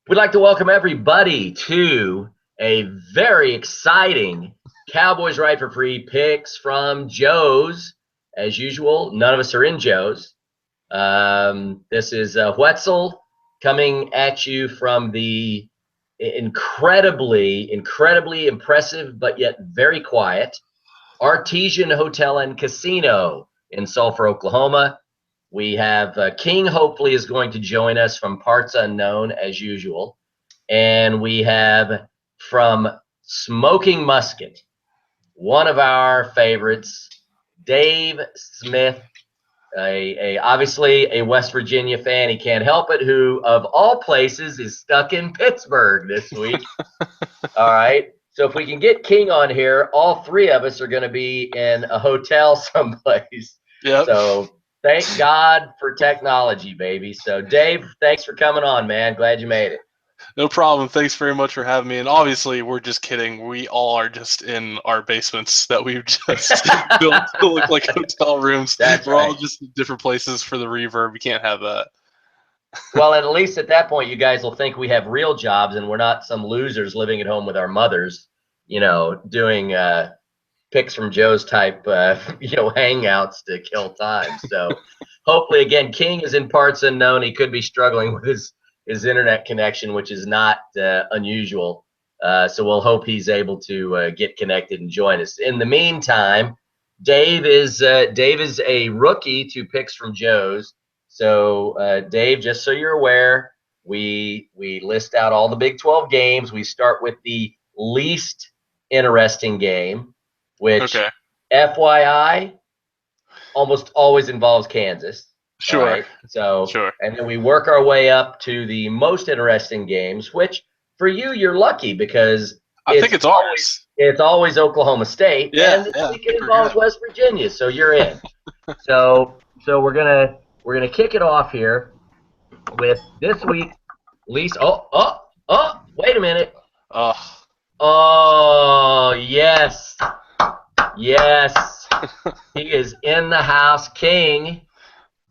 We'd like to welcome everybody to a very exciting Cowboys Ride for Free picks from Joe's. As usual, none of us are in Joe's. This is Wetzel coming at you from the incredibly impressive but yet very quiet Artesian Hotel and Casino in Sulphur, Oklahoma. We have King, hopefully, is going to join us from parts unknown, as usual. And we have from Smoking Musket, one of our favorites, Dave Smith, obviously a West Virginia fan. He can't help it, who, of all places, is stuck in Pittsburgh this week. All right. So if we can get King on here, all three of us are going to be in a hotel someplace. Yep. So thank God for technology, baby. So, Dave, thanks for coming on, man. Glad you made it. No problem. Thanks very much for having me. And obviously, we're just kidding. We all are just in our basements that we've just built to look like hotel rooms. We're all just in different places for the reverb. We can't have that. Well, at least at that point, you guys will think we have real jobs and we're not some losers living at home with our mothers, doing picks from Joe's type, hangouts to kill time. So hopefully, again, King is in parts unknown. He could be struggling with his internet connection, which is not unusual. So we'll hope he's able to get connected and join us. In the meantime, Dave is a rookie to picks from Joe's. So Dave, just so you're aware, we list out all the Big 12 games. We start with the least interesting game, which, FYI, almost always involves Kansas. Sure. Right? So, sure. And then we work our way up to the most interesting games, which for you, you're lucky because I think it's ours. It's always Oklahoma State, and it involves West Virginia, so you're in. so we're gonna kick it off here with this week's least. Wait a minute. Oh yes. He is in the house, King.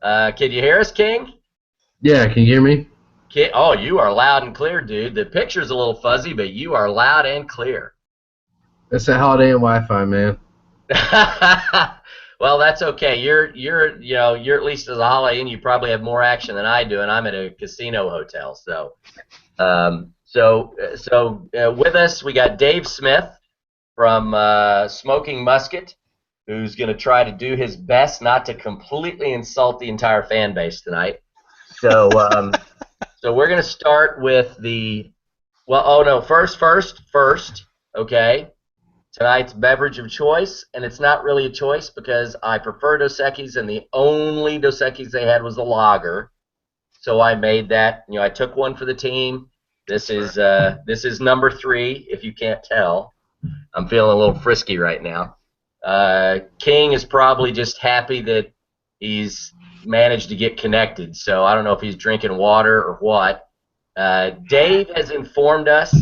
Can you hear us, King? Yeah, can you hear me? Oh, you are loud and clear, dude. The picture's a little fuzzy, but you are loud and clear. That's that Holiday Inn Wi-Fi, man. Well, that's okay. You're at least as a Holiday Inn, you probably have more action than I do, and I'm at a casino hotel. So, with us we got Dave Smith from Smoking Musket, who's going to try to do his best not to completely insult the entire fan base tonight. So, so we're going to start with first, okay. Tonight's beverage of choice, and it's not really a choice because I prefer Dos Equis, and the only Dos Equis they had was the lager. So I made that. I took one for the team. This is number 3, if you can't tell. I'm feeling a little frisky right now. King is probably just happy that he's managed to get connected, so I don't know if he's drinking water or what. Dave has informed us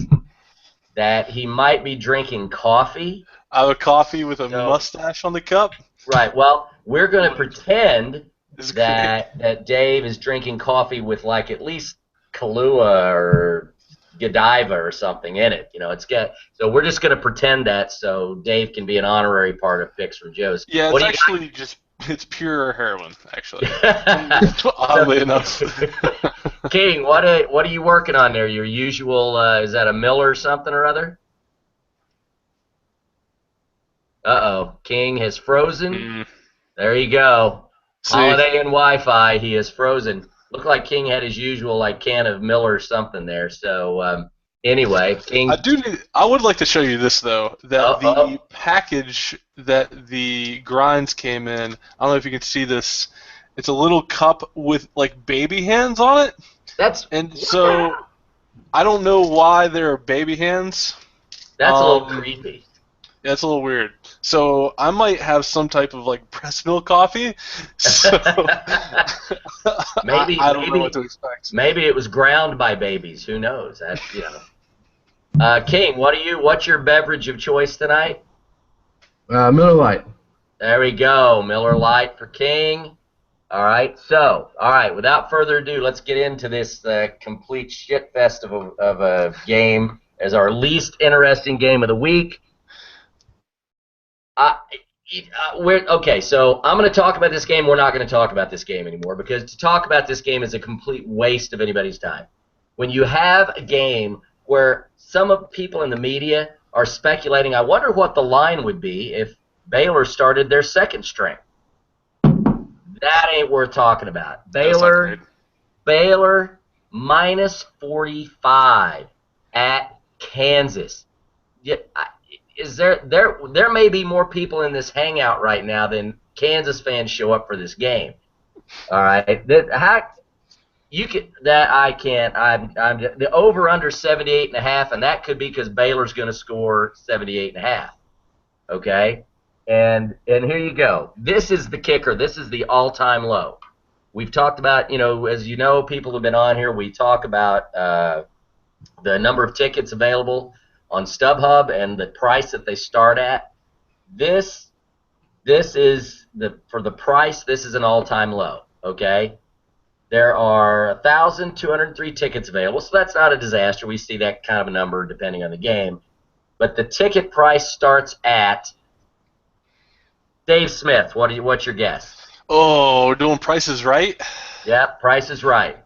that he might be drinking coffee. I have a coffee with a mustache on the cup. Right. Well, we're going to pretend that Dave is drinking coffee with at least Kahlua or Godiva or something in it. So we're just going to pretend that so Dave can be an honorary part of Picks from Joe's. Yeah, it's actually it's pure heroin, actually. Oddly enough. King, what are you working on there? Your usual, is that a Miller something or other? Uh-oh. King has frozen. There you go. See? Holiday Inn Wi-Fi, he is frozen. Looked like King had his usual can of Miller something there. So anyway, King. I would like to show you this though. That the package that the grinds came in. I don't know if you can see this. It's a little cup with baby hands on it. So I don't know why there are baby hands. That's a little creepy. Yeah, it's a little weird. So I might have some type of breast milk coffee. So maybe I don't know what to expect. Maybe it was ground by babies. Who knows? That's King, what's your beverage of choice tonight? Miller Lite. There we go. Miller Lite for King. All right. So, all right. Without further ado, let's get into this complete shit fest of a game as our least interesting game of the week. Uh, okay. So I'm going to talk about this game. We're not going to talk about this game anymore because to talk about this game is a complete waste of anybody's time. When you have a game where some of people in the media are speculating, I wonder what the line would be if Baylor started their second string. That ain't worth talking about. Baylor minus 45 at Kansas. Is there may be more people in this hangout right now than Kansas fans show up for this game. All right, I can't. I'm the over under 78.5, and that could be because Baylor's going to score 78.5. Okay. And here you go. This is the kicker. This is the all-time low. We've talked about, as you know, people have been on here. We talk about the number of tickets available on StubHub and the price that they start at. This is for the price. This is an all-time low. Okay. There are 1,203 tickets available, so that's not a disaster. We see that kind of a number depending on the game. But the ticket price starts at Dave Smith, what's your guess? Oh, we're doing Price is Right? Yeah, Price is Right.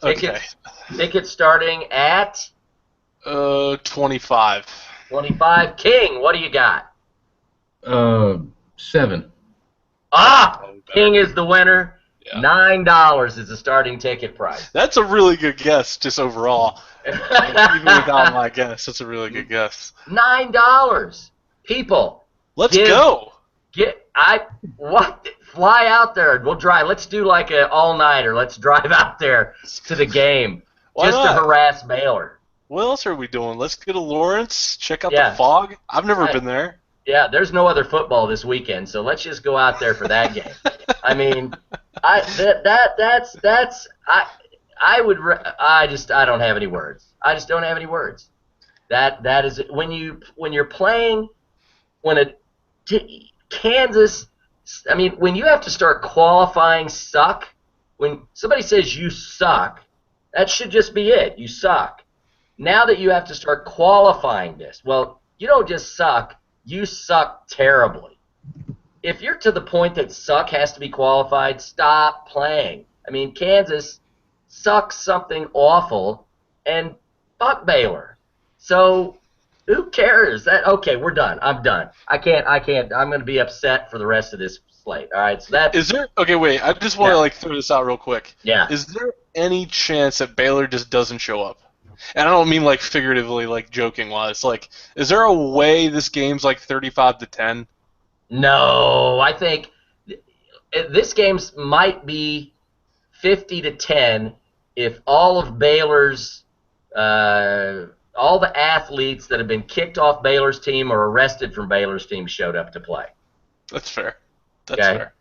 Okay. Tickets starting at 25. 25. King, what do you got? 7. King is the winner. Yeah. $9 is the starting ticket price. That's a really good guess, just overall. Even without my guess, that's a really good guess. $9. People. Let's go. Fly out there. We'll drive. Let's do like an all-nighter. Let's drive out there to the game to harass Baylor. What else are we doing? Let's go to Lawrence, check out the Fog. I've never been there. Yeah, there's no other football this weekend, so let's just go out there for that game. I mean, I don't have any words. I just don't have any words. That is when you're playing Kansas. I mean, when you have to start qualifying suck, when somebody says you suck, that should just be it. You suck. Now that you have to start qualifying this, well, you don't just suck. You suck terribly. If you're to the point that suck has to be qualified, stop playing. I mean, Kansas sucks something awful, and fuck Baylor. So who cares? Okay, we're done. I'm done. I can't. I'm going to be upset for the rest of this slate. All right, so that is there. Okay, wait. I just want to throw this out real quick. Yeah. Is there any chance that Baylor just doesn't show up? And I don't mean figuratively, joking wise. Is there a way this game's 35-10? No, I think this game might be 50-10 if all of Baylor's all the athletes that have been kicked off Baylor's team or arrested from Baylor's team showed up to play. That's fair. That's fair.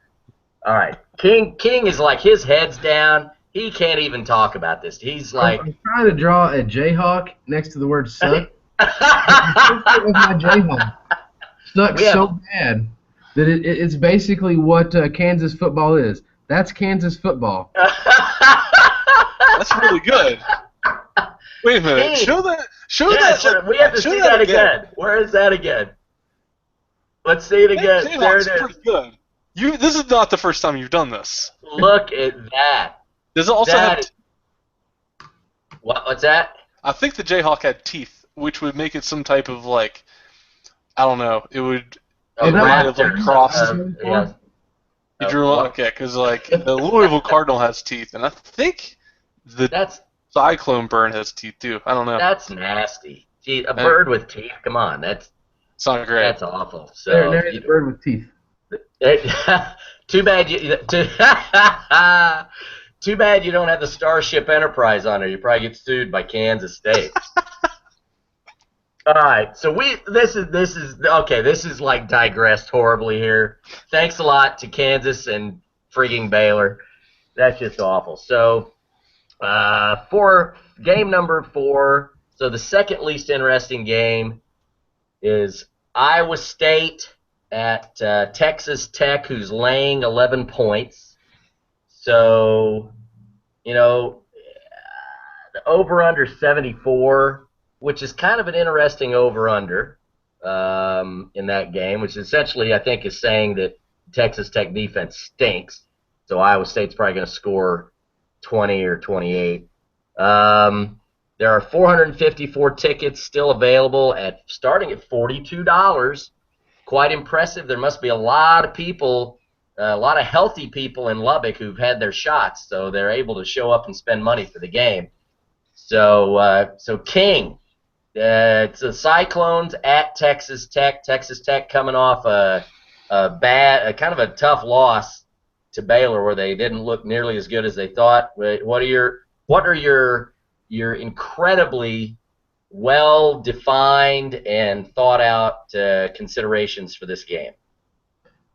All right. King is his head's down. He can't even talk about this. He's I'm trying to draw a Jayhawk next to the word suck. My Jayhawk sucks so bad that it's basically what Kansas football is. That's Kansas football. That's really good. Wait a minute. King. Show that. We have to see that again. Where is that again? Let's see it again. There it is. Pretty good. This is not the first time you've done this. Look at that. Does it also have... What's that? I think the Jayhawk had teeth, which would make it some type of I don't know. It would cross. Yeah. You drew okay, because the Louisville Cardinal has teeth, and I think the Cyclone Bird has teeth too. I don't know. That's nasty. Gee, a bird with teeth. Come on, it's not great. That's awful. So there's a bird with teeth. Too bad Too bad you don't have the Starship Enterprise on there. You probably get sued by Kansas State. All right, so this is digressed horribly here. Thanks a lot to Kansas and frigging Baylor. That's just awful. So for game number 4, so the second least interesting game is Iowa State at Texas Tech, who's laying 11 points. So, you know, the over-under 74, which is kind of an interesting over-under in that game, which essentially I think is saying that Texas Tech defense stinks. So Iowa State's probably going to score 20 or 28. There are 454 tickets still available starting at $42. Quite impressive. There must be a lot of people, a lot of healthy people in Lubbock who've had their shots, so they're able to show up and spend money for the game. So King, it's the Cyclones at Texas Tech. Texas Tech coming off a kind of a tough loss to Baylor, where they didn't look nearly as good as they thought. What are your incredibly well-defined and thought-out considerations for this game?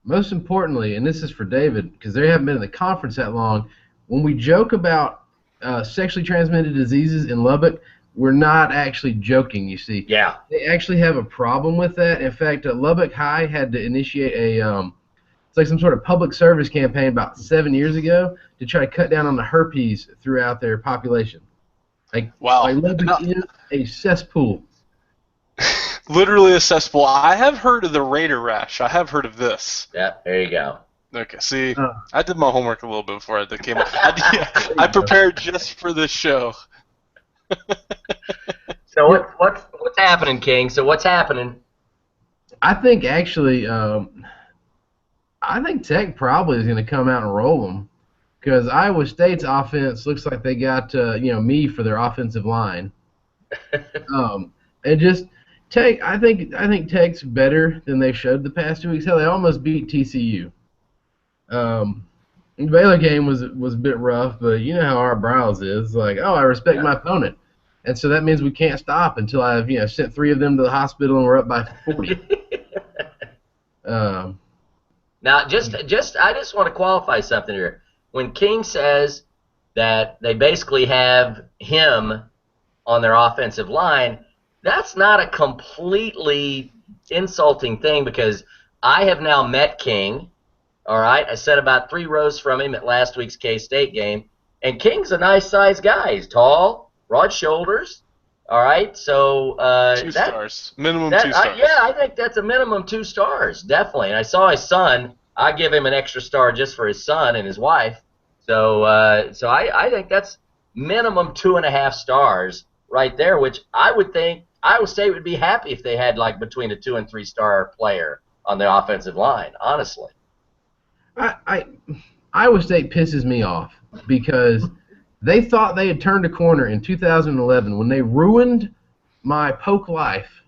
Most importantly, and this is for David, because they haven't been in the conference that long, when we joke about sexually transmitted diseases in Lubbock, we're not actually joking, you see. Yeah. They actually have a problem with that. In fact, Lubbock High had to initiate it's like some sort of public service campaign about 7 years ago to try to cut down on the herpes throughout their population. Wow. Like Lubbock is a cesspool. Literally a cesspool. I have heard of the Raider rash. I have heard of this. Yeah, there you go. Okay, see, I did my homework a little bit before I came up. I prepared just for this show. So what's happening, King? So what's happening? I think actually, I think Tech probably is going to come out and roll them, because Iowa State's offense looks like they got me for their offensive line. And just Tech, I think Tech's better than they showed the past 2 weeks. Hell, they almost beat TCU. The Baylor game was a bit rough, but you know how our Browse is. Like, oh, I respect my opponent, and so that means we can't stop until I've sent 3 of them to the hospital and we're up by 40. Now, I just want to qualify something here. When King says that they basically have him on their offensive line, that's not a completely insulting thing, because I have now met King. All right, I sat about 3 rows from him at last week's K-State game, and King's a nice-sized guy. He's tall, broad shoulders. All right, so 2 stars, minimum 2 stars. Yeah, I think that's a minimum 2 stars, definitely. And I saw his son. I give him an extra star just for his son and his wife. So I think that's minimum 2.5 stars right there, which I would think Iowa State would be happy if they had like between a 2 and 3 star player on their offensive line, honestly. Iowa State pisses me off because they thought they had turned a corner in 2011 when they ruined my Polk life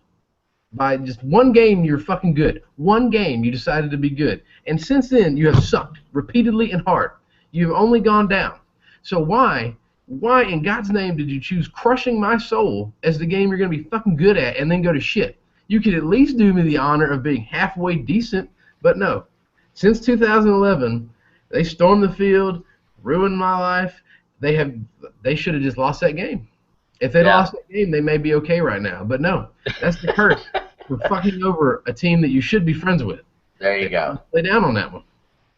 by just one game. You're fucking good. One game you decided to be good. And since then, you have sucked repeatedly and hard. You've only gone down. So why in God's name did you choose crushing my soul as the game you're going to be fucking good at and then go to shit? You could at least do me the honor of being halfway decent, but no. Since 2011, they stormed the field, ruined my life. They should have just lost that game. If they lost that game, they may be okay right now. But no, that's the curse for fucking over a team that you should be friends with. There you go. Lay down on that one.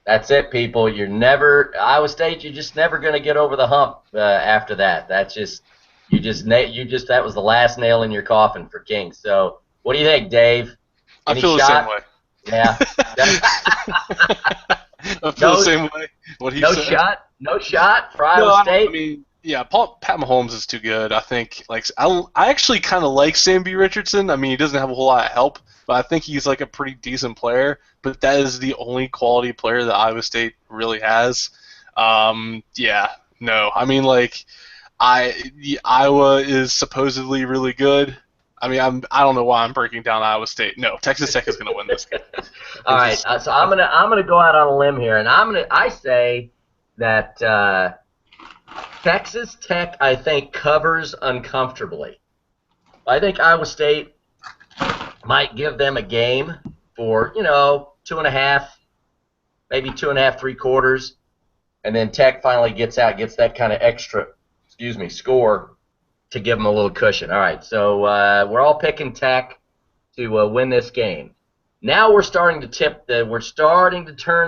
That's it, people. Iowa State. You're just never going to get over the hump after that. That's just that was the last nail in your coffin for King. So, what do you think, Dave? I feel the same way. Yeah. I feel the same way. What he said. No shot for Iowa State. I mean, yeah, Pat Mahomes is too good. I think I actually kind of like Sam B. Richardson. I mean, he doesn't have a whole lot of help, but I think he's like a pretty decent player. But that is the only quality player that Iowa State really has. Yeah, no. I mean, Iowa is supposedly really good. I mean, I don't know why I'm breaking down Iowa State. No, Texas Tech is going to win this game. All right, so I'm gonna go out on a limb here, and I say that Texas Tech, I think, covers uncomfortably. I think Iowa State might give them a game for 2.5, maybe 2.5, 3/4, and then Tech finally gets that kind of extra, score to give them a little cushion. All right, so we're all picking Tech to win this game. Now we're starting to turn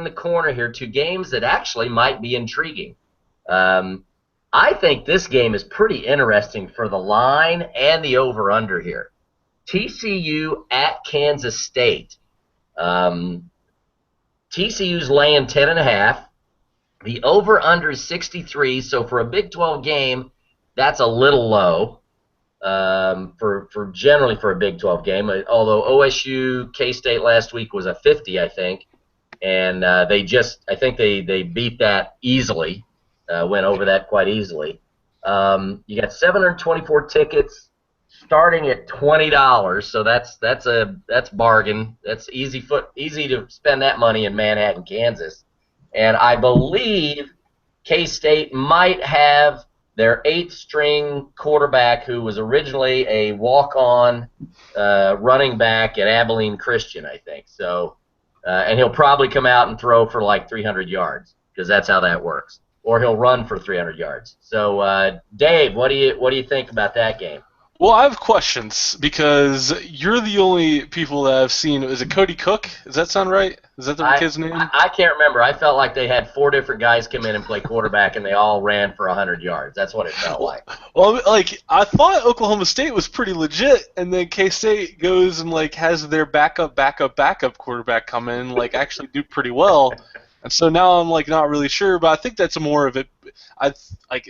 the corner here to games that actually might be intriguing. I think this game is pretty interesting for the line and the over-under here. TCU at Kansas State. TCU's laying 10.5. The over-under is 63, so for a Big 12 game, that's a little low for generally for a Big 12 game. Although OSU K-State last week was a 50, I think, and I think they beat that easily, went over that quite easily. You got 724 tickets starting at $20, so that's bargain. That's easy to spend that money in Manhattan, Kansas. And I believe K-State might have their 8th-string quarterback, who was originally a walk-on running back at Abilene Christian, I think. So, and he'll probably come out and throw for like 300 yards because that's how that works. Or he'll run for 300 yards. So, Dave, what do you think about that game? Well, I have questions because you're the only people that I've seen. Is it Cody Cook? Does that sound right? Is that the kid's name? I can't remember. I felt like they had 4 different guys come in and play quarterback, and they all ran for 100 yards. That's what it felt like. Well, like, I thought Oklahoma State was pretty legit, and then K-State goes and like has their backup quarterback come in, like actually do pretty well. And so now I'm like not really sure, but I think that's more of it.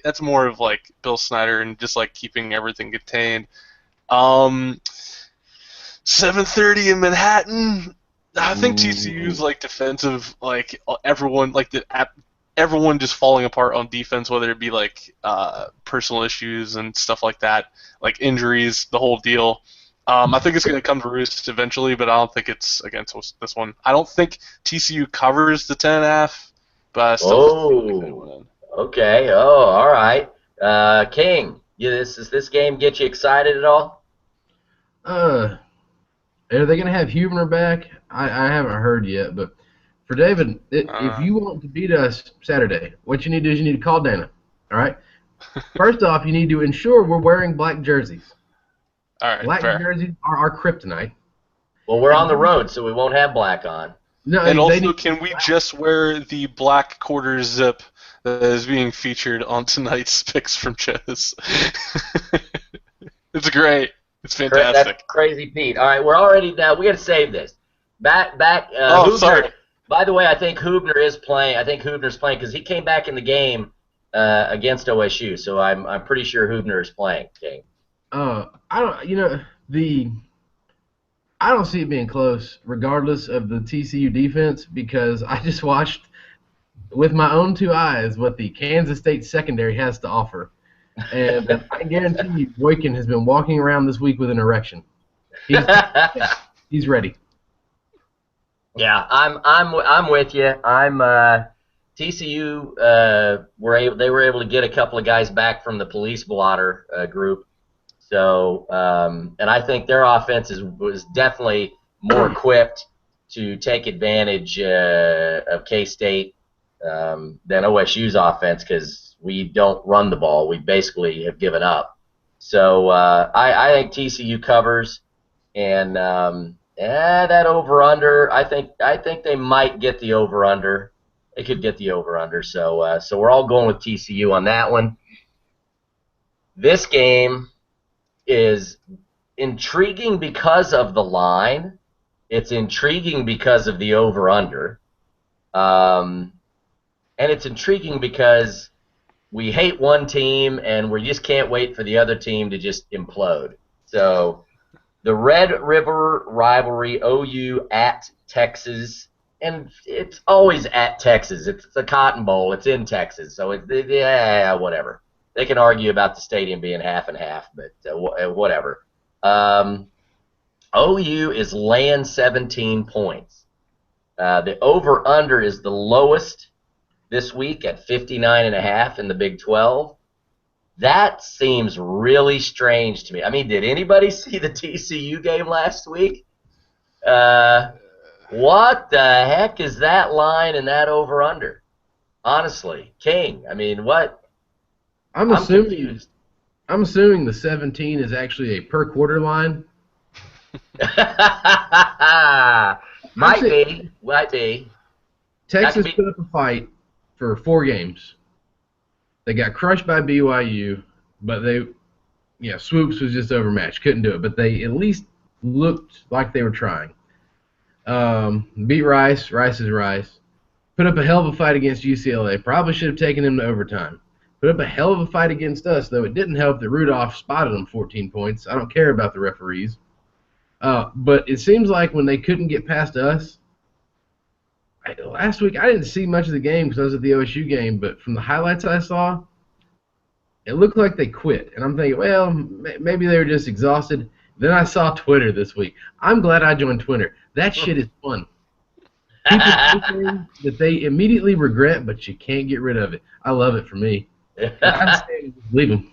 That's more of like Bill Snyder and just like keeping everything contained. 7:30 in Manhattan. I think TCU's like defensive, like everyone just falling apart on defense, whether it be like personal issues and stuff like that, like injuries, the whole deal. I think it's going to come to roost eventually, but I don't think it's against this one. I don't think TCU covers the 10.5, but I still think they win. Okay. Oh, all right. King, does this game get you excited at all? Are they going to have Huebner back? I haven't heard yet, but for David, if you want to beat us Saturday, what you need to do is you need to call Dana. All right. First off, you need to ensure we're wearing black jerseys. All right, black jerseys are our kryptonite. Well, we're on the road, so we won't have black on. No, and also, can we just wear the black quarter zip that is being featured on tonight's picks from Joe's? It's great. It's fantastic. That's Crazy Pete. All right, we're already now. We got to save this. Back. Huebner, sorry. By the way, I think Huebner is playing. I think Huebner's playing because he came back in the game against OSU. So I'm pretty sure Huebner is playing. King. I don't see it being close, regardless of the TCU defense, because I just watched with my own 2 eyes what the Kansas State secondary has to offer, and I guarantee you, Boykin has been walking around this week with an erection. He's ready. Yeah, I'm with you. TCU they were able to get a couple of guys back from the police blotter group. So, and I think their offense was definitely more equipped to take advantage of K-State than OSU's offense because we don't run the ball. We basically have given up. So I think TCU covers, and that over/under. I think they might get the over/under. They could get the over/under. So we're all going with TCU on that one. This game is intriguing because of the line. It's intriguing because of the over/under. And it's intriguing because we hate one team and we just can't wait for the other team to just implode. So the Red River rivalry, OU at Texas, and it's always at Texas. It's the Cotton Bowl. It's in Texas. So whatever. They can argue about the stadium being half and half, but whatever. OU is laying 17 points. The over/under is the lowest this week at 59.5 in the Big 12. That seems really strange to me. I mean, did anybody see the TCU game last week? What the heck is that line and that over/under? Honestly, King. I mean, what? I'm assuming the 17 is actually a per quarter line. Might be. Texas put up a fight for 4 games. They got crushed by BYU, but Swoops was just overmatched. Couldn't do it, but they at least looked like they were trying. Beat Rice. Rice is Rice. Put up a hell of a fight against UCLA. Probably should have taken him to overtime. Put up a hell of a fight against us, though it didn't help that Rudolph spotted them 14 points. I don't care about the referees. But it seems like when they couldn't get past us, last week I didn't see much of the game because I was at the OSU game, but from the highlights I saw, it looked like they quit. And I'm thinking, well, maybe they were just exhausted. Then I saw Twitter this week. I'm glad I joined Twitter. That shit is fun. People do things that they immediately regret, but you can't get rid of it. I love it for me. I'd say leave them.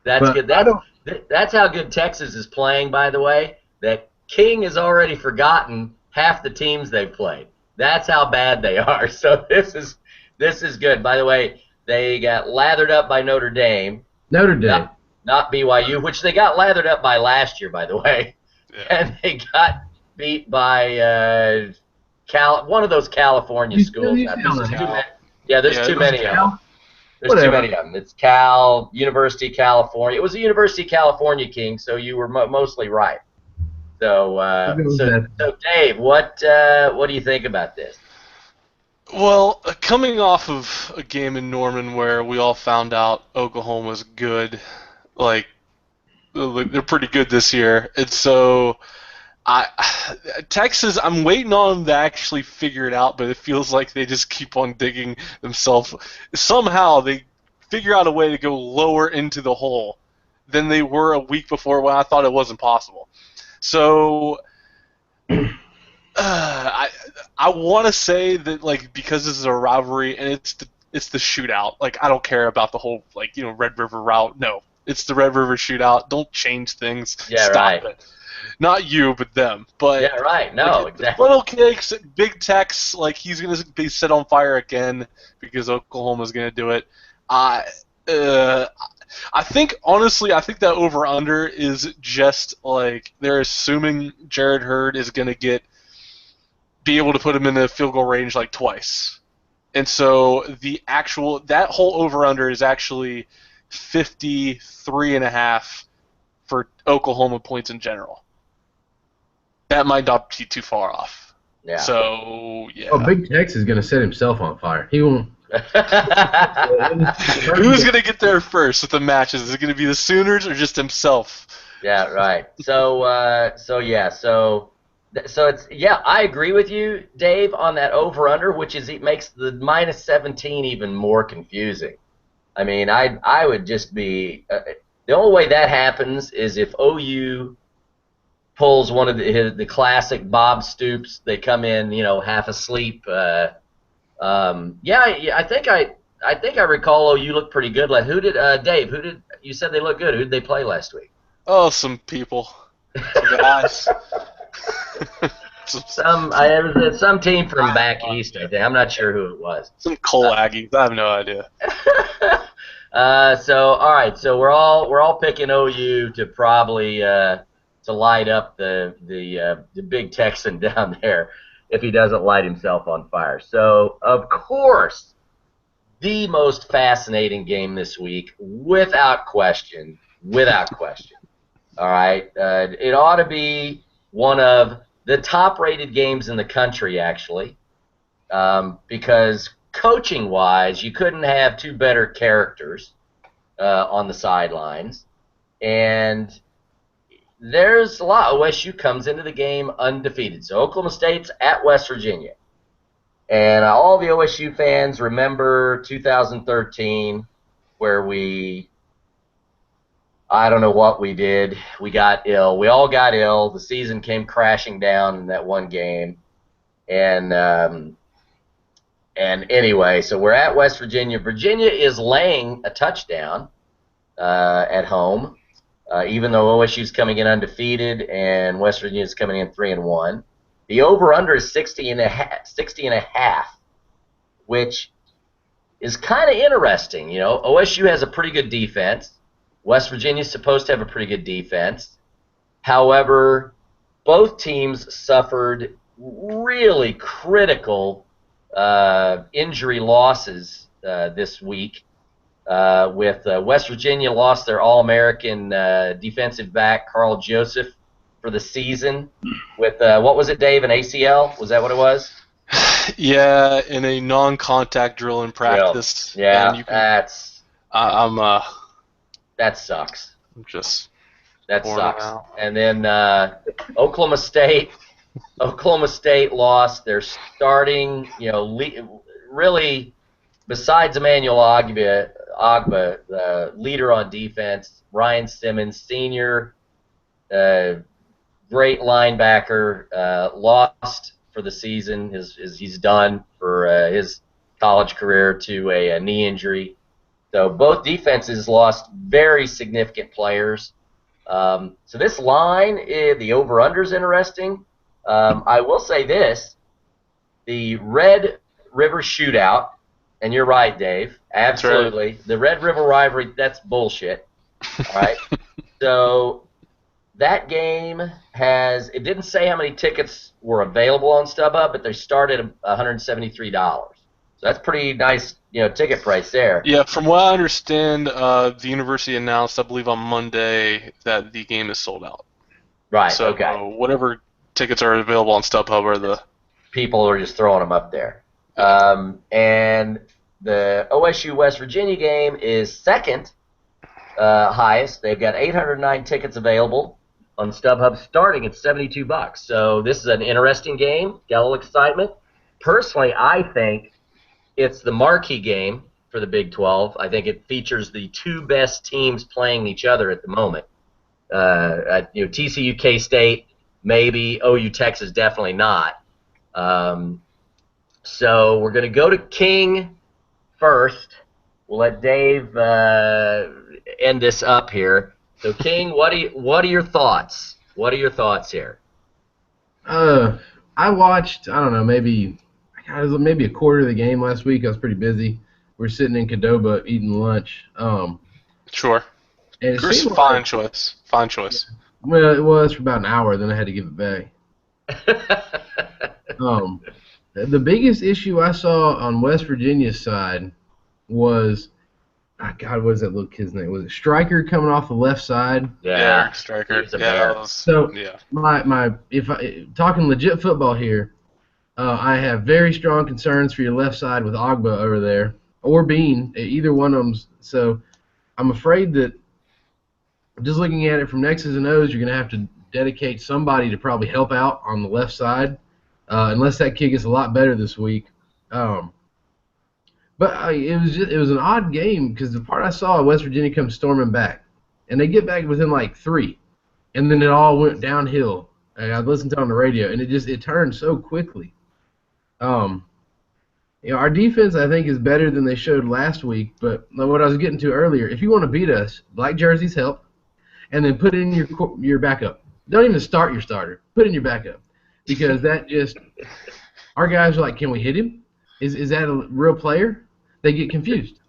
That's good. That's how good Texas is playing, by the way. That King has already forgotten half the teams they've played. That's how bad they are. So this is good. By the way, they got lathered up by Notre Dame. Notre Dame. Not BYU, which they got lathered up by last year, by the way. Yeah. And they got beat by one of those California schools. There's too many of them. There's too many of them. It's Cal, University of California. It was a University of California, King, so you were mostly right. So Dave, what do you think about this? Well, coming off of a game in Norman where we all found out Oklahoma's good, like they're pretty good this year, and so Texas, I'm waiting on them to actually figure it out, but it feels like they just keep on digging themselves. Somehow they figure out a way to go lower into the hole than they were a week before when I thought it wasn't possible. So I want to say that, like, because this is a rivalry and it's the shootout. Like, I don't care about the whole Red River route. No, it's the Red River shootout. Don't change things. Yeah, Stop it. Not you, but them. But yeah, right. No, exactly. Little kicks, Big Tex, like he's gonna be set on fire again because Oklahoma's gonna do it. I think that over under is just like they're assuming Jared Hurd is gonna be able to put him in the field goal range like twice, and so that whole over under is actually 53.5 for Oklahoma points in general. That might not be too far off. Yeah. So, yeah. Oh, Big Tex is going to set himself on fire. He won't. Who's going to get there first with the matches? Is it going to be the Sooners or just himself? Yeah, right. So it's I agree with you, Dave, on that over/under, which is it makes the -17 even more confusing. I mean, I would just be the only way that happens is if OU pulls one of the classic Bob Stoops. They come in, half asleep. I think I recall OU looked pretty good. Like, Dave? You said they looked good? Who did they play last week? Oh, some people, some guys. Some team from back east. I think I'm not sure who it was. Some Cole Aggies. I have no idea. All right. So we're all picking OU to probably to light up the big Texan down there if he doesn't light himself on fire. So of course, the most fascinating game this week, without question. All right, it ought to be one of the top-rated games in the country, actually, because coaching-wise, you couldn't have two better characters on the sidelines, and there's a lot. OSU comes into the game undefeated. So Oklahoma State's at West Virginia, and all the OSU fans remember 2013, where I don't know what we did. We got ill. We all got ill. The season came crashing down in that one game. And anyway, so we're at West Virginia. Virginia is laying a touchdown at home, even though OSU's coming in undefeated and West Virginia's coming in 3-1. The over/under is 60.5, which is kind of interesting. OSU has a pretty good defense. West Virginia's supposed to have a pretty good defense. However, both teams suffered really critical injury losses this week. With West Virginia lost their All-American defensive back Carl Joseph for the season. With what was it, Dave? An ACL? Was that what it was? Yeah, in a non-contact drill in practice. Yeah, and you can, that sucks. I'm just. That sucks. And then Oklahoma State lost their starting, really, besides Emmanuel Ogba, the leader on defense, Ryan Simmons, senior, great linebacker, lost for the season. He's done for his college career to a knee injury. So both defenses lost very significant players. So this line, the over-under is interesting. I will say this, the Red River Shootout, and you're right, Dave, absolutely. Right. The Red River rivalry, that's bullshit. All right. So that game it didn't say how many tickets were available on StubHub, but they started at $173. So that's pretty nice, ticket price there. Yeah, from what I understand, the university announced, I believe on Monday, that the game is sold out. Right. So okay. Whatever tickets are available on StubHub are the people are just throwing them up there. And the OSU West Virginia game is second highest. They've got 809 tickets available on StubHub, starting at $72. So this is an interesting game. Got a little excitement. Personally, I think it's the marquee game for the Big 12. I think it features the two best teams playing each other at the moment. TCU, K-State, maybe. OU, Texas, definitely not. So we're going to go to King first. We'll let Dave end this up here. So King, what are your thoughts? What are your thoughts here? I watched, I don't know, maybe a quarter of the game last week. I was pretty busy. We're sitting in Cadoba eating lunch. Sure. And Chris, fine choice. Fine choice. Well, it was for about an hour, then I had to give it back. The biggest issue I saw on West Virginia's side was, what was that little kid's name? Was it Stryker coming off the left side? Yeah, Stryker. Talking legit football here, I have very strong concerns for your left side with Ogba over there, or Bean, either one of them. So I'm afraid that just looking at it from X's and O's, you're going to have to dedicate somebody to probably help out on the left side, unless that kid gets a lot better this week. But it was an odd game because the part I saw, West Virginia comes storming back, and they get back within like 3, and then it all went downhill. I listened to it on the radio, and it turned so quickly. Our defense, I think, is better than they showed last week. But what I was getting to earlier, if you want to beat us, black jerseys help, and then put in your backup. Don't even start your starter. Put in your backup, because that just our guys are like, can we hit him? Is that a real player? They get confused.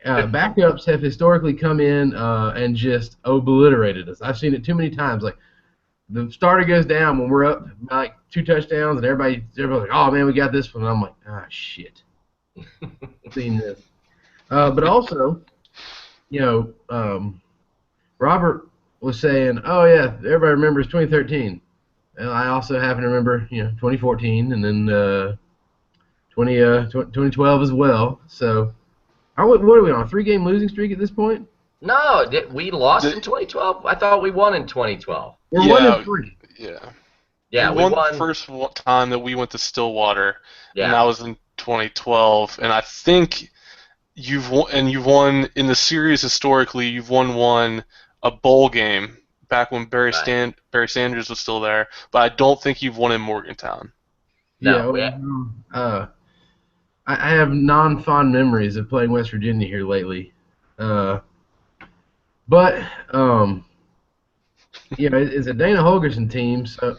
Backups have historically come in and just obliterated us. I've seen it too many times. Like the starter goes down when we're up by like 2 touchdowns, and everybody's like, "Oh man, we got this one." And I'm like, "Ah, shit." Seen this, but also, Robert was saying, "Oh yeah, everybody remembers 2013." And I also happen to remember, 2014, and then 2012 as well. So, what are we on, a 3-game losing streak at this point? No, we lost in 2012. I thought we won in 2012. We're 1-3. Yeah, we won the first time that we went to Stillwater, and that was in 2012. And I think you've won in the series historically. You've won a bowl game back when Barry Sanders was still there, but I don't think you've won in Morgantown. No, I have non-fond memories of playing West Virginia here lately. But it's a Dana Holgerson team, so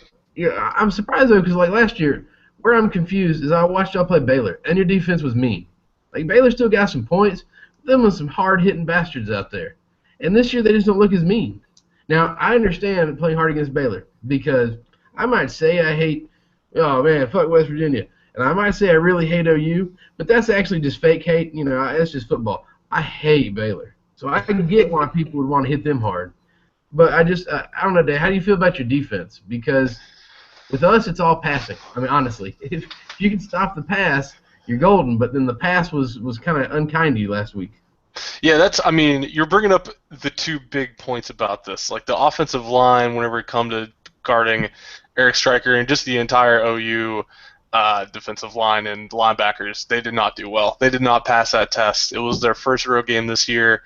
I'm surprised though, because like last year, where I'm confused is I watched y'all play Baylor, and your defense was mean. Like Baylor still got some points, but them was some hard-hitting bastards out there. And this year they just don't look as mean. Now I understand playing hard against Baylor because I might say I hate, oh man, fuck West Virginia, and I might say I really hate OU, but that's actually just fake hate. It's just football. I hate Baylor, so I can get why people would want to hit them hard. But I just, I don't know, Dave. How do you feel about your defense? Because with us, it's all passing. I mean, honestly, if you can stop the pass, you're golden. But then the pass was kind of unkind to you last week. Yeah, you're bringing up the two big points about this. Like the offensive line, whenever it comes to guarding Eric Stryker and just the entire OU defensive line and linebackers, they did not do well. They did not pass that test. It was their first road game this year.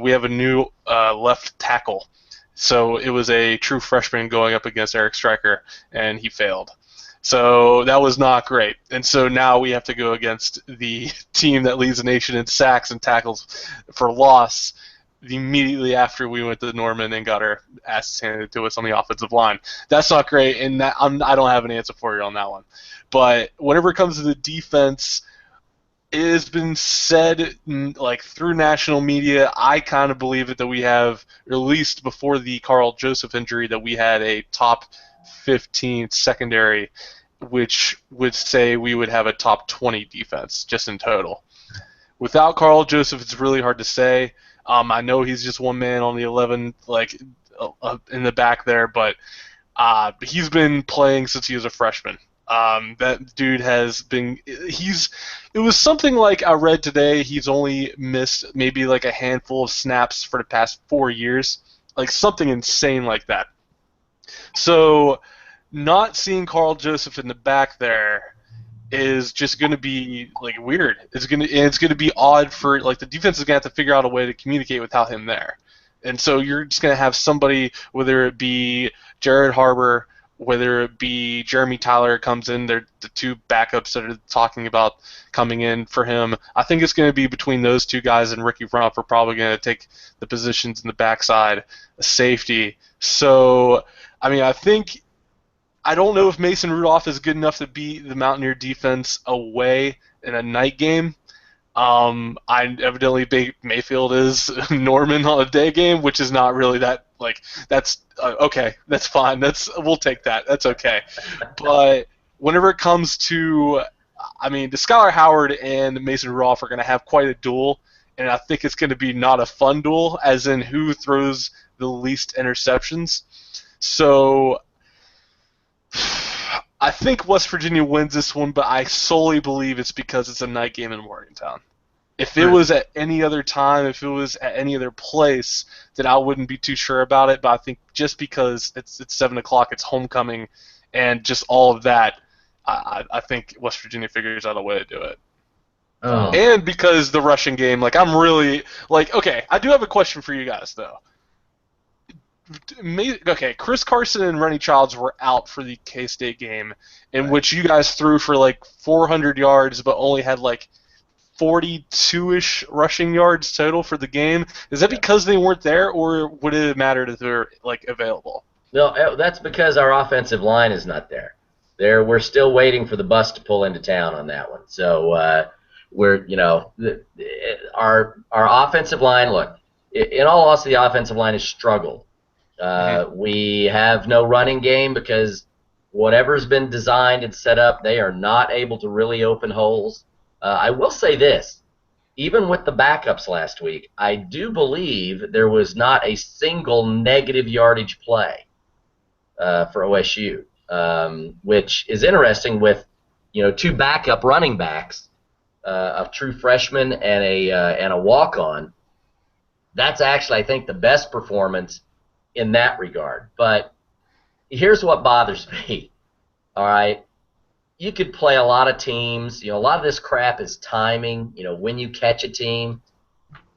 We have a new left tackle. So it was a true freshman going up against Eric Stryker, and he failed. So that was not great. And so now we have to go against the team that leads the nation in sacks and tackles for loss immediately after we went to Norman and got our asses handed to us on the offensive line. That's not great, and I don't have an answer for you on that one. But whenever it comes to the defense, it has been said like through national media, I kind of believe it that we have, or at least before the Carl Joseph injury, that we had a top 15 secondary, which would say we would have a top 20 defense just in total. Without Carl Joseph, it's really hard to say. I know he's just one man on the 11, like in the back there, but he's been playing since he was a freshman. That dude has been. It was something like I read today. He's only missed maybe like a handful of snaps for the past 4 years, like something insane like that. So, not seeing Carl Joseph in the back there is just going to be like weird. It's going to be odd for like the defense is going to have to figure out a way to communicate without him there, and so you're just going to have somebody, whether it be Jared Harbour, whether it be Jeremy Tyler comes in. They're the two backups that are talking about coming in for him. I think it's going to be between those two guys, and Ricky Rumph are probably going to take the positions in the backside, a safety. So, I mean, I don't know if Mason Rudolph is good enough to beat the Mountaineer defense away in a night game. Evidently Mayfield is Norman on a day game, which is not really that, like, that's okay. That's fine. We'll take that. That's okay. But whenever it comes to, I mean, the Skylar Howard and Mason Rudolph are going to have quite a duel, and I think it's going to be not a fun duel, as in who throws the least interceptions. So I think West Virginia wins this one, but I solely believe it's because it's a night game in Morgantown. If it was at any other time, if it was at any other place, then I wouldn't be too sure about it. But I think just because it's 7 o'clock, it's homecoming, and just all of that, I think West Virginia figures out a way to do it. Oh. And because the rushing game, like I'm really like, okay, I do have a question for you guys though. Okay, Chris Carson and Rennie Childs were out for the K-State game, in which you guys threw for like 400 yards, but only had like 42-ish rushing yards total for the game. Is that because they weren't there, or would it have mattered if they're like available? No, that's because our offensive line is not there. We're still waiting for the bus to pull into town on that one. So our offensive line. Look, in all honesty, the offensive line has struggled. We have no running game because whatever's been designed and set up, they are not able to really open holes. I will say this, even with the backups last week, I do believe there was not a single negative yardage play for OSU, which is interesting with, two backup running backs, a true freshman and a walk-on. That's actually, I think, the best performance in that regard. But here's what bothers me, all right? You could play a lot of teams. A lot of this crap is timing, when you catch a team.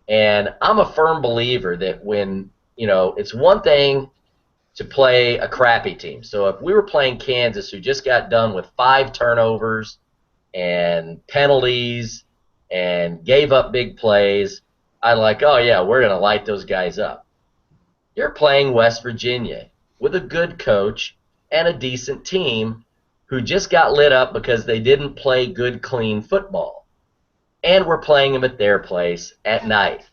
And I'm a firm believer that when, it's one thing to play a crappy team. So if we were playing Kansas, who just got done with 5 turnovers and penalties and gave up big plays, I'd like, oh, yeah, we're going to light those guys up. You're playing West Virginia with a good coach and a decent team who just got lit up because they didn't play good, clean football. And we're playing them at their place at night.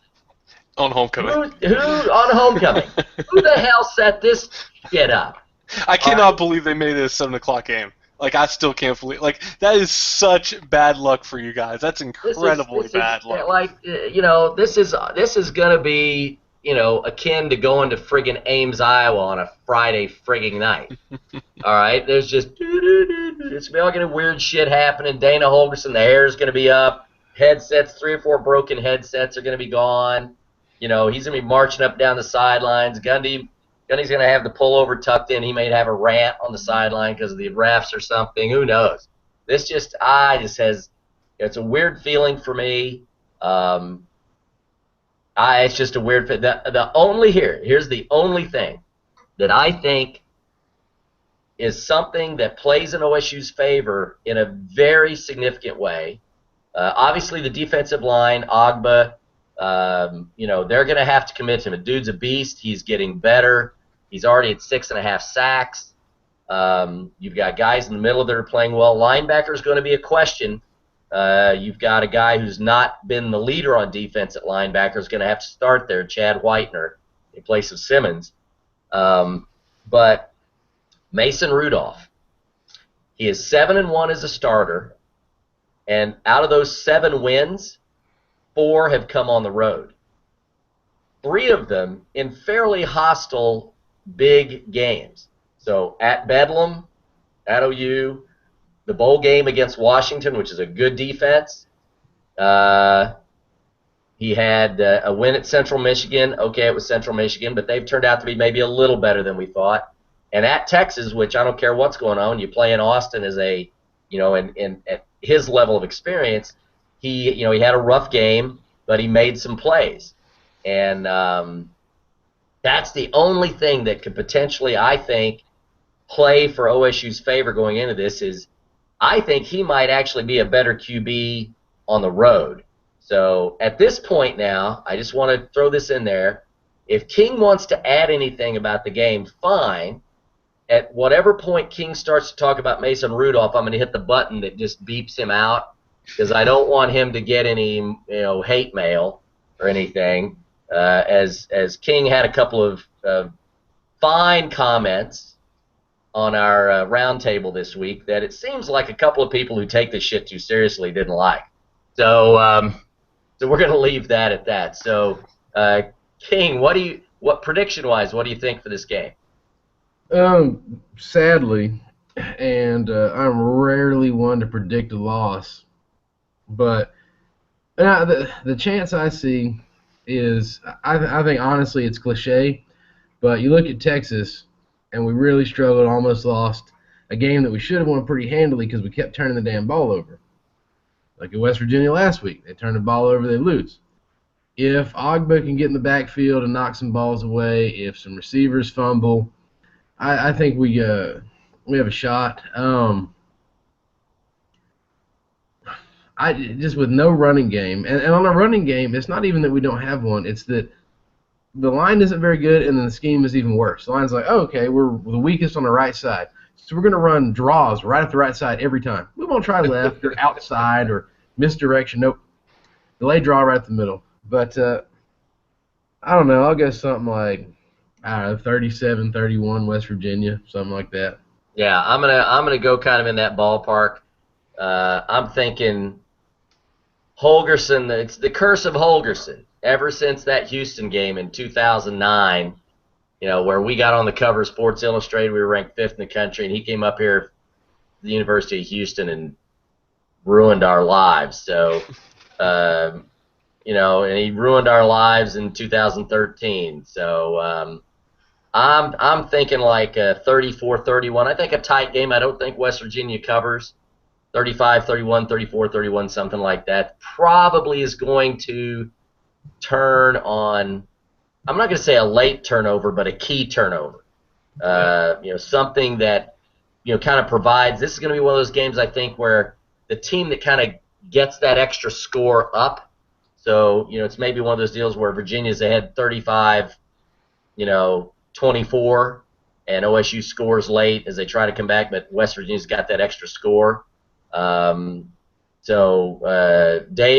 On homecoming. Who on homecoming? Who the hell set this shit up? I cannot believe they made it a 7 o'clock game. Like, I still can't believe. Like, that is such bad luck for you guys. That's incredibly bad luck. Like, this is gonna be, akin to going to friggin' Ames, Iowa on a Friday friggin' night. All right, there's just it's all gonna weird shit happening. Dana Holgerson, the hair's gonna be up. Headsets, 3 or 4 broken headsets are gonna be gone. He's gonna be marching up down the sidelines. Gundy's gonna have the pullover tucked in. He may have a rant on the sideline because of the refs or something. Who knows? It's a weird feeling for me. It's just a weird. Here's the only thing that I think is something that plays in OSU's favor in a very significant way. Obviously, the defensive line, Agba, they're going to have to commit to him. The dude's a beast. He's getting better. He's already at 6.5 sacks. You've got guys in the middle that are playing well. Linebacker is going to be a question. You've got a guy who's not been the leader on defense at linebacker is going to have to start there, Chad Whitener, in place of Simmons. But Mason Rudolph, he is 7-1 as a starter, and out of those 7 wins, 4 have come on the road. 3 of them in fairly hostile big games. So at Bedlam, at OU, the bowl game against Washington, which is a good defense. He had a win at Central Michigan. Okay, it was Central Michigan, but they've turned out to be maybe a little better than we thought. And at Texas, which I don't care what's going on, you play in Austin as at his level of experience, he had a rough game, but he made some plays. And that's the only thing that could potentially, I think, play for OSU's favor going into this is I think he might actually be a better QB on the road. So at this point now, I just want to throw this in there. If King wants to add anything about the game, fine. At whatever point King starts to talk about Mason Rudolph, I'm going to hit the button that just beeps him out because I don't want him to get any hate mail or anything. As King had a couple of fine comments on our roundtable this week that it seems like a couple of people who take this shit too seriously didn't like. So we're going to leave that at that. So King, what prediction-wise, what do you think for this game? Sadly, and I'm rarely one to predict a loss, but the chance I see is, I think honestly it's cliche, but you look at Texas, and we really struggled, almost lost a game that we should have won pretty handily because we kept turning the damn ball over. Like at West Virginia last week, they turn the ball over, they lose. If Ogba can get in the backfield and knock some balls away, if some receivers fumble, I think we have a shot. I just with no running game, and on a running game, it's not even that we don't have one. It's that the line isn't very good, and then the scheme is even worse. The line's like, oh, okay, we're the weakest on the right side, so we're going to run draws right at the right side every time. We won't try left or outside or misdirection. Nope. Delay draw right at the middle. But I don't know. I'll go something like, I don't know, 37-31 West Virginia, something like that. Yeah, I'm gonna go kind of in that ballpark. I'm thinking Holgerson. It's the curse of Holgerson. Ever since that Houston game in 2009, where we got on the cover of Sports Illustrated, we were ranked 5th in the country, and he came up here to the University of Houston and ruined our lives. So, and he ruined our lives in 2013. So, I'm thinking like 34-31. I think a tight game. I don't think West Virginia covers. 35-31, 34-31, something like that. Probably is going to turn on, I'm not going to say a late turnover, but a key turnover. Something that, kind of provides, this is going to be one of those games, I think, where the team that kind of gets that extra score up. So, it's maybe one of those deals where Virginia's ahead 35, 24, and OSU scores late as they try to come back, but West Virginia's got that extra score. Dave,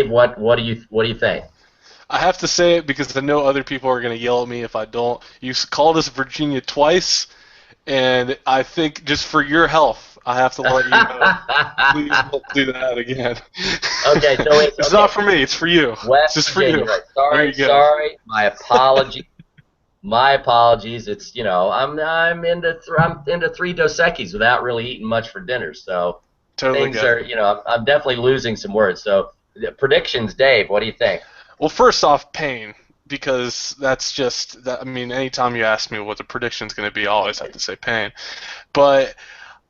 what do you think? I have to say it because I know other people are going to yell at me if I don't. You called us Virginia twice, And I think just for your health, I have to let you know. Please don't do that again. Okay, so it's not for me. It's for you. It's West just for Virginia, you. right? There you go. Sorry. My apologies. My apologies. It's I'm into 3 Dos Equis without really eating much for dinner. So Totally things are I'm definitely losing some words. So predictions, Dave. What do you think? Well, first off, pain, because that's just that. I mean, anytime you ask me what the prediction's going to be, I always have to say pain. But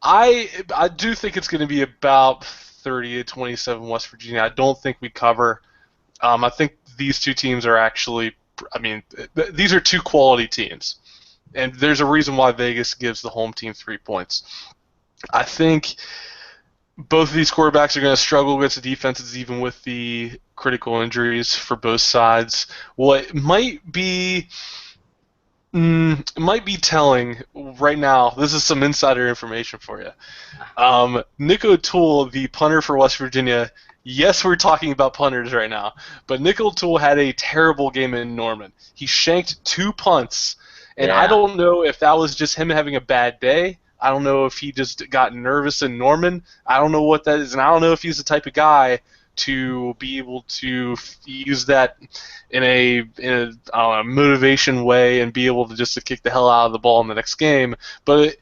I do think it's going to be about 30-27 West Virginia. I don't think we cover. I think these two teams are actually. I mean, these are two quality teams, and there's a reason why Vegas gives the home team 3 points. I think both of these quarterbacks are going to struggle against the defenses, even with the critical injuries for both sides. What might be telling right now, this is some insider information for you. Nick O'Toole, the punter for West Virginia, yes, we're talking about punters right now, but Nick O'Toole had a terrible game in Norman. He shanked 2 punts, and I don't know if that was just him having a bad day. I don't know if he just got nervous in Norman. I don't know what that is, and I don't know if he's the type of guy to be able to use that in a motivation way and be able to just to kick the hell out of the ball in the next game. But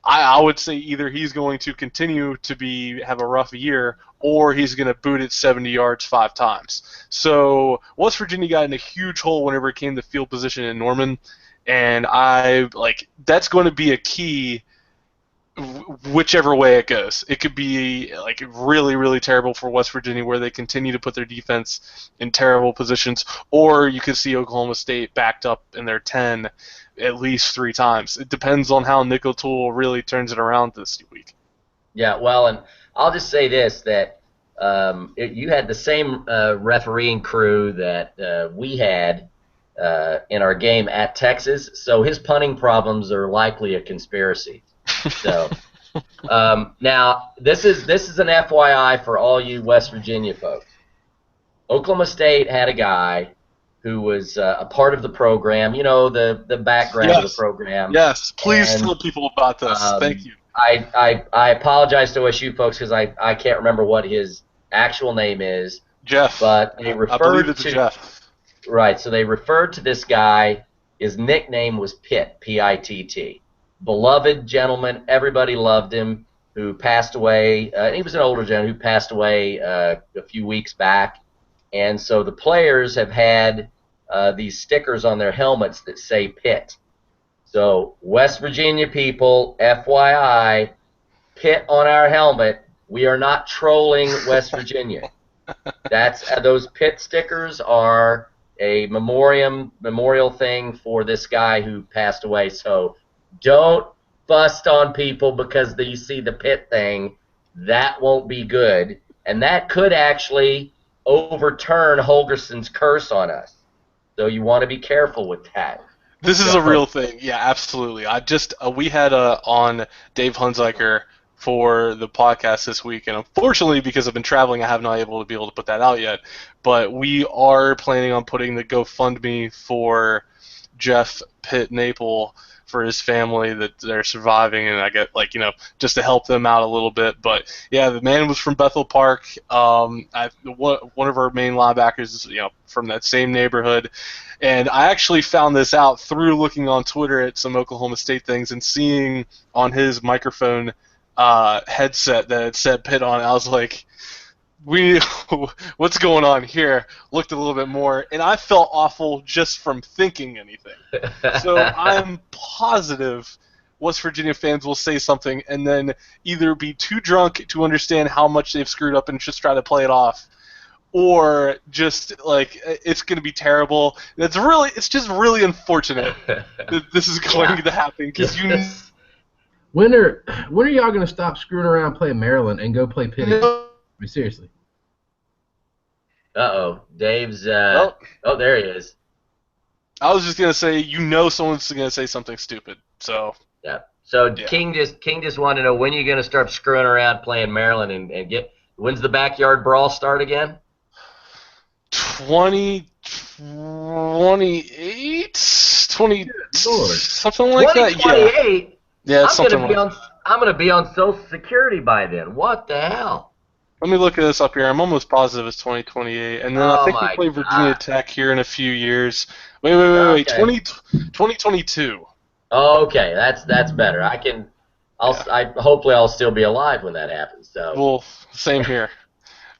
I would say either he's going to continue to have a rough year, or he's going to boot it 70 yards 5 times. So West Virginia got in a huge hole whenever it came to field position in Norman, and that's going to be a key whichever way it goes. It could be really, really terrible for West Virginia where they continue to put their defense in terrible positions, or you could see Oklahoma State backed up in their 10 at least 3 times. It depends on how Nick O'Toole really turns it around this week. Yeah, well, and I'll just say this, that you had the same refereeing crew that we had in our game at Texas, so his punting problems are likely a conspiracy. So now this is an FYI for all you West Virginia folks. Oklahoma State had a guy who was a part of the program, the background of the program. Yes, please tell people about this. Thank you. I apologize to OSU folks because I can't remember what his actual name is. Jeff. But they referred I believe it's Jeff. Right, so they referred to this guy. His nickname was Pitt, P-I-T-T. Beloved gentleman, everybody loved him, who passed away. He was an older gentleman who passed away a few weeks back. And so the players have had these stickers on their helmets that say Pitt. So West Virginia people, FYI, Pitt on our helmet. We are not trolling West Virginia. Those Pitt stickers are a memorial thing for this guy who passed away. So don't bust on people because you see the Pitt thing. That won't be good, and that could actually overturn Holgerson's curse on us. So you want to be careful with that. This is a real thing. Yeah, absolutely. We had on Dave Hunziker for the podcast this week, and unfortunately, because I've been traveling, I have not able to put that out yet. But we are planning on putting the GoFundMe for Jeff Pitt Naple for his family that they're surviving, and I get just to help them out a little bit. But yeah, the man was from Bethel Park. One of our main linebackers is from that same neighborhood, and I actually found this out through looking on Twitter at some Oklahoma State things and seeing on his microphone headset that it said Pitt on it. I was like, what's going on here? Looked a little bit more, and I felt awful just from thinking anything. So I'm positive West Virginia fans will say something and then either be too drunk to understand how much they've screwed up and just try to play it off, or just it's going to be terrible. It's just really unfortunate that this is going to happen because When are y'all going to stop screwing around playing Maryland and go play Pitt? I mean, seriously. Uh-oh. Dave's there he is. I was just going to say, someone's going to say something stupid. So yeah. So yeah. King just wanted to know when you're going to start screwing around playing Maryland and when's the backyard brawl start again? 2028, something like that. 2028. Yeah, it's something I'm gonna be on Social Security by then. What the hell? Let me look at this up here. I'm almost positive it's 2028. And then I think we play Virginia Tech here in a few years. Wait. Okay. 2022. Okay, that's better. Hopefully I'll still be alive when that happens. So. Well, same here.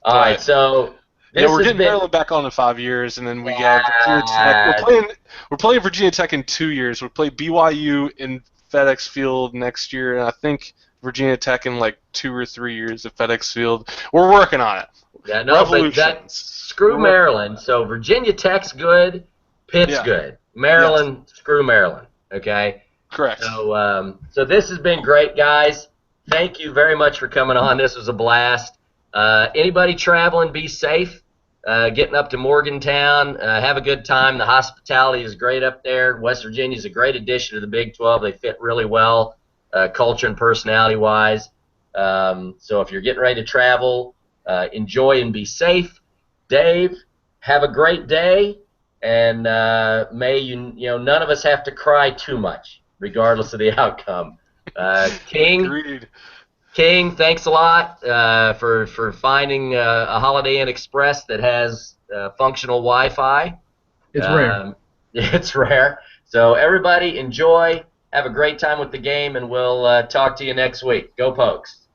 All right, so we're getting Maryland back on in 5 years, and then we have Virginia Tech. We're playing Virginia Tech in 2 years. We play BYU in FedEx Field next year, and I think Virginia Tech in like 2 or 3 years at FedEx Field. We're working on it. Yeah, no, but screw Maryland. So Virginia Tech's good, Pitt's good. Maryland, screw Maryland. Okay. Correct. So this has been great, guys. Thank you very much for coming on. This was a blast. Anybody traveling, be safe. Getting up to Morgantown, have a good time. The hospitality is great up there. West Virginia is a great addition to the Big 12. They fit really well, culture and personality-wise. So if you're getting ready to travel, enjoy and be safe. Dave, have a great day, and may none of us have to cry too much, regardless of the outcome. King. Agreed. King, thanks a lot for finding a Holiday Inn Express that has functional Wi-Fi. It's rare. It's rare. So everybody enjoy. Have a great time with the game, and we'll talk to you next week. Go Pokes.